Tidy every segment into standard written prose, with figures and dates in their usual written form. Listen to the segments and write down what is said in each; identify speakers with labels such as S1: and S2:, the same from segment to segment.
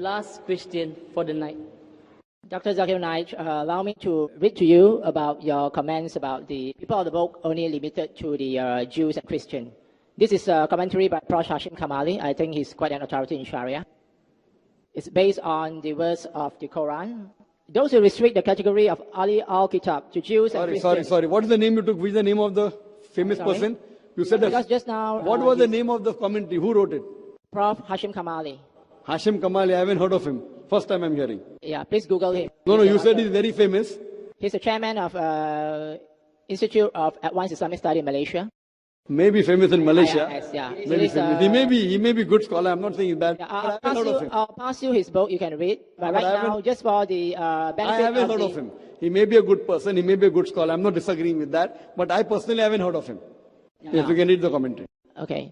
S1: last question for the night.
S2: Dr. Zakir Naik, allow me to read to you about your comments about the people of the book only limited to the Jews and Christians. This is a commentary by Prof. Hashim Kamali. I think he's quite an authority in Sharia. It's based on the verse of the Quran. Those who restrict the category of ahli al-kitab to Jews and Christians.
S3: Sorry. What is the name you took? Which is the name of the famous person? You said that.
S2: Just now.
S3: What was the name of the commentary? Who wrote it?
S2: Prof. Hashim Kamali.
S3: Hashim Kamali. I haven't heard of him. First time I'm hearing.
S2: Yeah, please Google him.
S3: No, you said he's very famous.
S2: He's the chairman of Institute of Advanced Islamic Study in Malaysia.
S3: Maybe famous in Malaysia.
S2: Yeah.
S3: Maybe famous. He may be good scholar. I'm not saying he's bad.
S2: Yeah, I'll pass you his book. You can read. But right now, just for the benefit
S3: I haven't heard of him. He may be a good person. He may be a good scholar. I'm not disagreeing with that. But I personally haven't heard of him. Yes, you can read the commentary.
S2: Okay.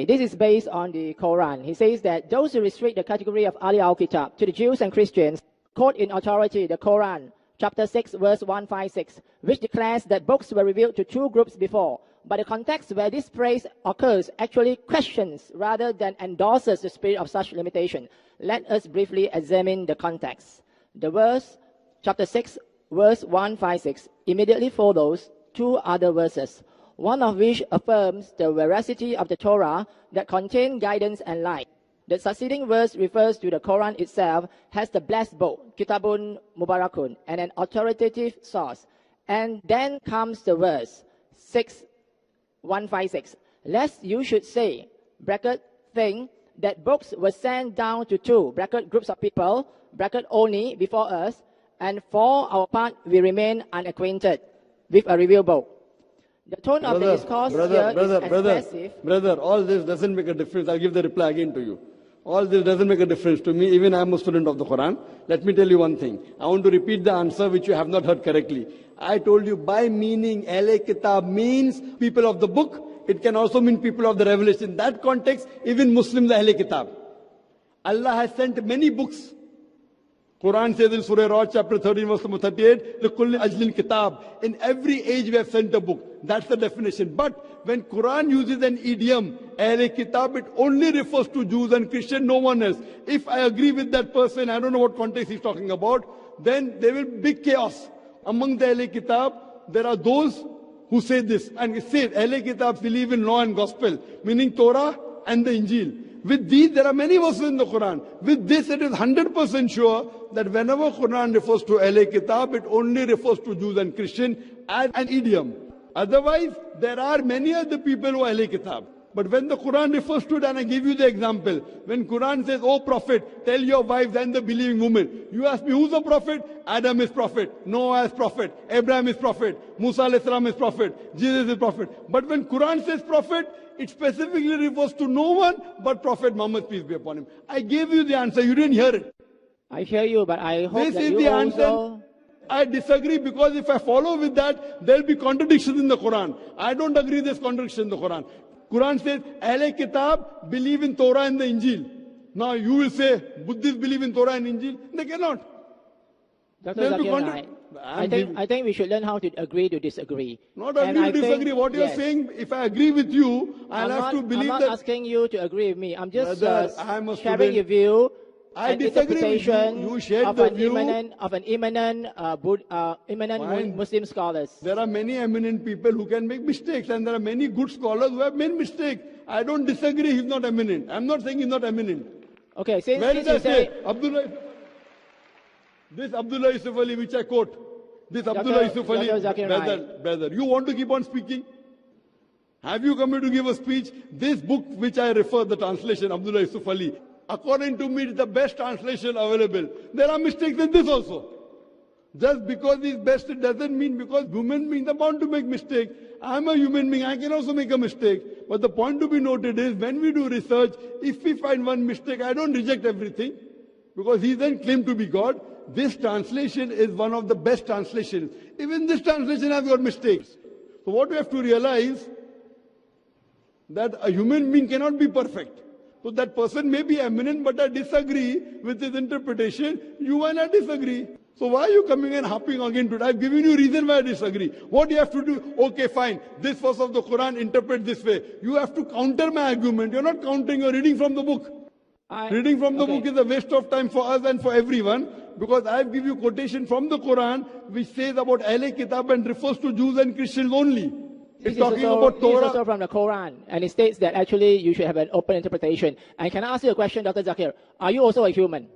S2: This is based on the Quran. He says that those who restrict the category of ahli al-kitab to the Jews and Christians quote in authority the Quran, chapter 6, verse 156, which declares that books were revealed to two groups before. But the context where this phrase occurs actually questions rather than endorses the spirit of such limitation. Let us briefly examine the context. The verse, chapter 6, verse 156, immediately follows two other verses, one of which affirms the veracity of the Torah that contain guidance and light. The succeeding verse refers to the Quran itself as the blessed book, Kitabun Mubarakun, and an authoritative source. And then comes the verse 6:156. Lest you should say, bracket, think, that books were sent down to two, bracket, groups of people, bracket, only before us, and for our part we remain unacquainted with a revealed book. The tone of the discourse here is expressive.
S3: Brother, all this doesn't make a difference. I'll give the reply again to you. All this doesn't make a difference to me. Even I'm a student of the Quran. Let me tell you one thing. I want to repeat the answer which you have not heard correctly. I told you by meaning, Ahle Kitab means people of the book. It can also mean people of the revelation. In that context, even Muslims are Ahle Kitab. Allah has sent many books. Quran says in Surah Ra'd, chapter 13, verse number 38, لِكُلِّ أَجْلٍ kitab. In every age we have sent a book. That's the definition. But when Quran uses an idiom, Ahle Kitab, it only refers to Jews and Christians, no one else. If I agree with that person, I don't know what context he's talking about, then there will be big chaos. Among the Ahle Kitab, there are those who say this. And it says, Ahle Kitab believe in law and gospel, meaning Torah and the Injil. With these, there are many verses in the Quran. With this, it is 100% sure that whenever Quran refers to Ahle Kitab, it only refers to Jews and Christians as an idiom. Otherwise, there are many other people who are Ahle Kitab. But when the Quran refers to it, and I give you the example, when Quran says, "Oh Prophet, tell your wives and the believing women," you ask me, who's the Prophet? Adam is Prophet, Noah is Prophet, Abraham is Prophet, Musa alayhi salam is Prophet, Jesus is Prophet. But when Quran says Prophet, it specifically refers to no one but Prophet Muhammad, peace be upon him. I gave you the answer, you didn't hear it.
S2: I hear you, but I hope
S3: this
S2: that
S3: is
S2: you
S3: the
S2: also...
S3: answer. I disagree because if I follow with that, there will be contradictions in the Quran. I don't agree there's contradiction in the Quran. Quran says, Ahle Kitab believe in Torah and the Injil. Now you will say, Buddhists believe in Torah and Injil? They cannot.
S2: Dr. Zakir, I think we should learn how to agree to disagree.
S3: Not agree to disagree. What you're saying, if I agree with you, I'll have to believe that...
S2: I'm not asking you to agree with me. I'm just
S3: Brother,
S2: sharing your view.
S3: I disagree with you. You shared the view
S2: of an eminent Muslim scholars.
S3: There are many eminent people who can make mistakes, and there are many good scholars who have made mistakes. I don't disagree he's not eminent. I'm not saying he's not eminent.
S2: Okay, since
S3: you say this Abdullah Yusuf Ali which I quote, this Abdullah Yusuf Ali, brother, you want to keep on speaking? Have you come here to give a speech? This book which I refer, the translation, Abdullah Yusuf Ali, according to me, it's the best translation available. There are mistakes in this also. Just because it's best, it doesn't mean because human beings are bound to make mistakes. I'm a human being, I can also make a mistake. But the point to be noted is, when we do research, if we find one mistake, I don't reject everything. Because he then claimed to be God. This translation is one of the best translations. Even this translation has got mistakes. So what we have to realize, that a human being cannot be perfect. So that person may be eminent, but I disagree with his interpretation. You and I disagree. So why are you coming and harping again today? I've given you reason why I disagree. What you have to do? Okay, fine. This verse of the Quran interpret this way. You have to counter my argument. You're not countering, you're reading from the book. Reading from the book is a waste of time for us and for everyone, because I give you quotation from the Quran which says about ahli kitab and refers to Jews and Christians only. It's talking about Torah.
S2: This is also from the Quran, and it states that actually you should have an open interpretation. And can I ask you a question, Dr. Zakir? Are you also a human?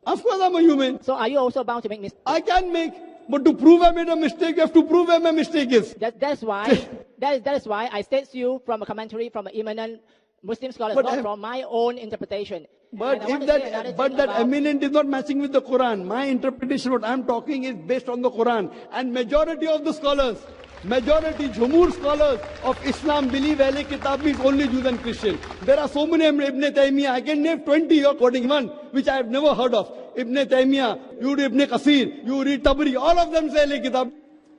S3: Of course I'm a human.
S2: So are you also bound to make mistakes?
S3: I can make, but to prove I made a mistake, you have to prove where my mistake is.
S2: That's why that is why I state to you from a commentary from an eminent Muslim scholar, not from my own interpretation.
S3: But that eminent is not matching with the Quran. My interpretation, what I'm talking, is based on the Quran. And majority of the scholars, Jumhur scholars of Islam believe Ahle Kitab means only Jews and Christians. There are so many Ibn Taymiyyah. I can name 20, you're quoting one, which I have never heard of. Ibn Taymiyyah, you read Ibn Qasir, you read Tabari, all of them say Ahle Kitab.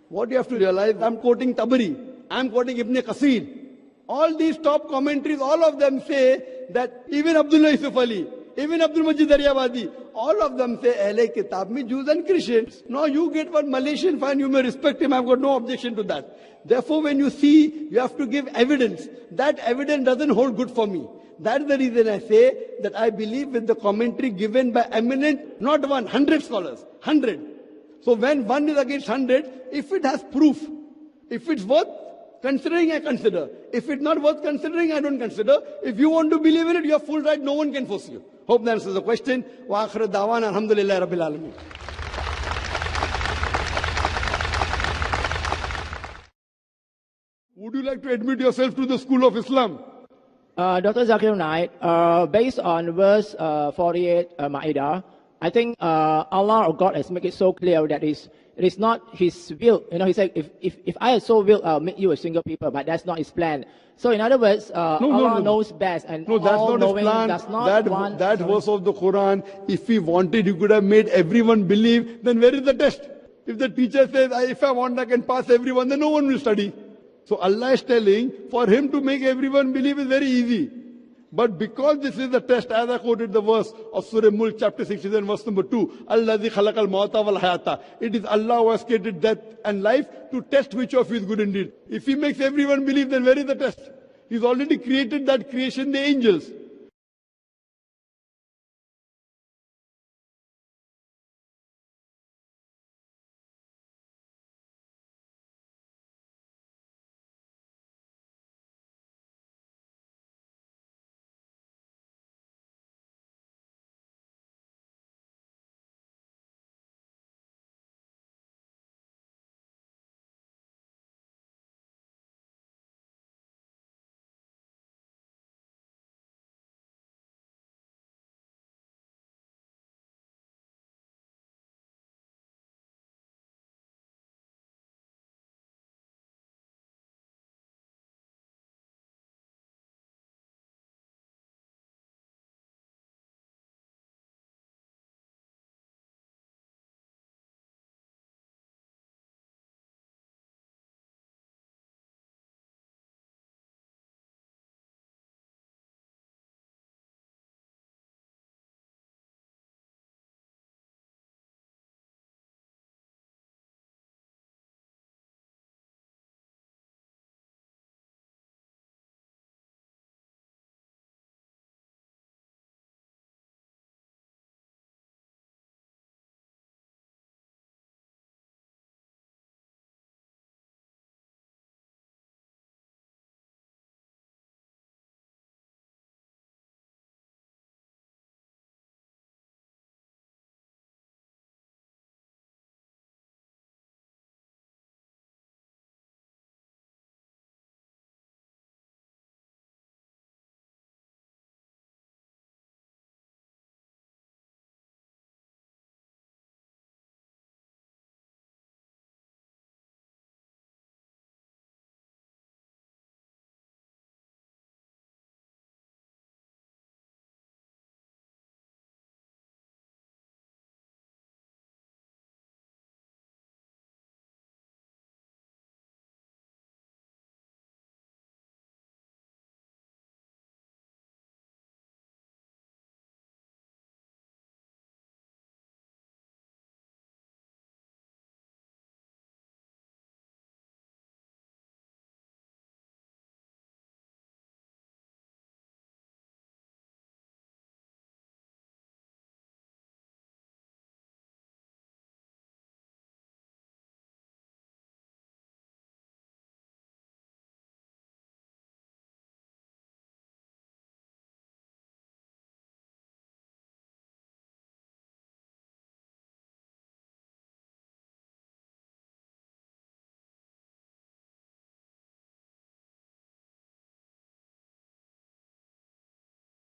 S3: What you have to realize, I'm quoting Tabari, I'm quoting Ibn Qasir. All these top commentaries, all of them say that even Abdullah Yusuf Ali, even Abdul Majid Daryabadi, all of them say Ahle Kitab means Jews and Christians. Now you get one Malaysian, fine, you may respect him, I've got no objection to that. Therefore, when you see, you have to give evidence. That evidence doesn't hold good for me. That is the reason I say that I believe with the commentary given by eminent, not 100 scholars, 100. So when one is against 100, if it has proof, if it's worth considering, I consider. If it's not worth considering, I don't consider. If you want to believe in it, you have full right, no one can force you. Hope that answers the question. Wa akhir da'wan alhamdulillah rabbil alamin. Would you like to admit yourself to the school of Islam?
S2: Dr. Zakir Naik, based on verse 48 Ma'idah, I think Allah or God has made it so clear that it is not His will. You know, He said, if I had so will, I'll make you a single people, but that's not His plan. So in other words, Allah knows best, and
S3: no, that's not His plan.
S2: Does not
S3: that verse of the Quran, if He wanted, He could have made everyone believe. Then where is the test? If the teacher says, if I want, I can pass everyone, then no one will study. So Allah is telling, for Him to make everyone believe is very easy. But because this is the test, as I quoted the verse of Surah Mulk, chapter 67, verse number 2, Allazi khalaqal mawta wal hayata. It is Allah who has created death and life to test which of you is good indeed. If He makes everyone believe, then where is the test? He's already created that creation, the angels.